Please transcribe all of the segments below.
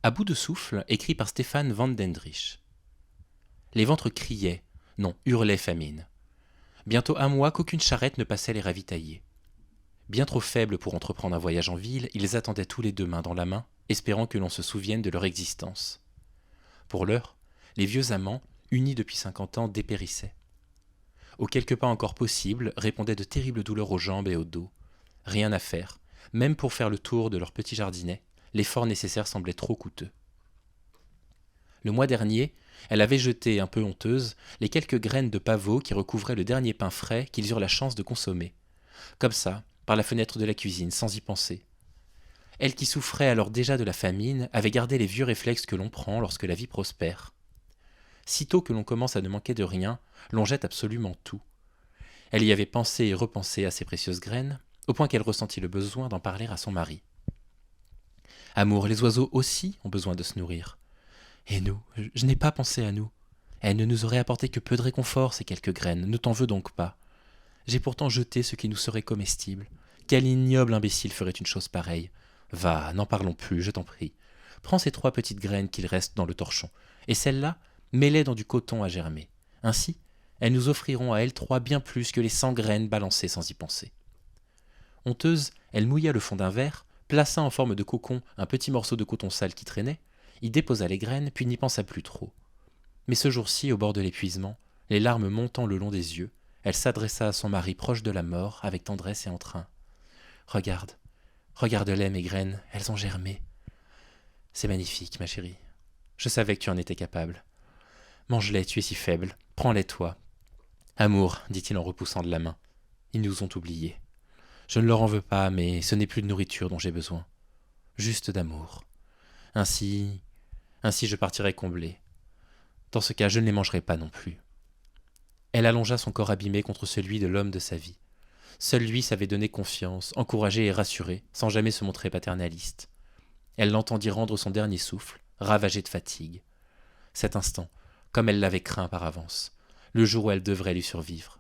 À bout de souffle, écrit par Stéphane van Dendrich. Les ventres criaient, non, hurlaient famine. Bientôt un mois qu'aucune charrette ne passait les ravitailler. Bien trop faibles pour entreprendre un voyage en ville, ils attendaient tous les deux main dans la main, espérant que l'on se souvienne de leur existence. Pour l'heure, les vieux amants, unis depuis 50 ans, dépérissaient. Aux quelques pas encore possibles répondaient de terribles douleurs aux jambes et au dos. Rien à faire, même pour faire le tour de leur petit jardinet, l'effort nécessaire semblait trop coûteux. Le mois dernier, elle avait jeté, un peu honteuse, les quelques graines de pavot qui recouvraient le dernier pain frais qu'ils eurent la chance de consommer. Comme ça, par la fenêtre de la cuisine, sans y penser. Elle qui souffrait alors déjà de la famine avait gardé les vieux réflexes que l'on prend lorsque la vie prospère. Sitôt que l'on commence à ne manquer de rien, l'on jette absolument tout. Elle y avait pensé et repensé à ces précieuses graines, au point qu'elle ressentit le besoin d'en parler à son mari. Amour, les oiseaux aussi ont besoin de se nourrir. Et nous, je n'ai pas pensé à nous. Elles ne nous auraient apporté que peu de réconfort, ces quelques graines, ne t'en veux donc pas. J'ai pourtant jeté ce qui nous serait comestible. Quel ignoble imbécile ferait une chose pareille? Va, n'en parlons plus, je t'en prie. Prends ces 3 petites graines qu'il reste dans le torchon, et celles-là, mets-les dans du coton à germer. Ainsi, elles nous offriront à elles 3 bien plus que les 100 graines balancées sans y penser. Honteuse, elle mouilla le fond d'un verre, plaça en forme de cocon un petit morceau de coton sale qui traînait, y déposa les graines, puis n'y pensa plus trop. Mais ce jour-ci, au bord de l'épuisement, les larmes montant le long des yeux, elle s'adressa à son mari proche de la mort avec tendresse et entrain. « Regarde, regarde-les, mes graines, elles ont germé. C'est magnifique, ma chérie. Je savais que tu en étais capable. Mange-les, tu es si faible. Prends-les, toi. Amour, dit-il en repoussant de la main. Ils nous ont oubliés. Je ne leur en veux pas, mais ce n'est plus de nourriture dont j'ai besoin. Juste d'amour. Ainsi je partirai comblé. Dans ce cas, je ne les mangerai pas non plus. » Elle allongea son corps abîmé contre celui de l'homme de sa vie. Seul lui savait donner confiance, encourager et rassurer, sans jamais se montrer paternaliste. Elle l'entendit rendre son dernier souffle, ravagé de fatigue. Cet instant, comme elle l'avait craint par avance, le jour où elle devrait lui survivre.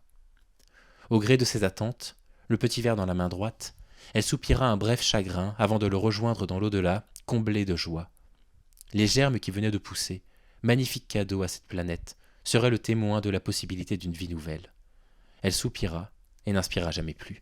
Au gré de ses attentes, le petit verre dans la main droite, elle soupira un bref chagrin avant de le rejoindre dans l'au-delà, comblée de joie. Les germes qui venaient de pousser, magnifique cadeau à cette planète, seraient le témoin de la possibilité d'une vie nouvelle. Elle soupira et n'inspira jamais plus.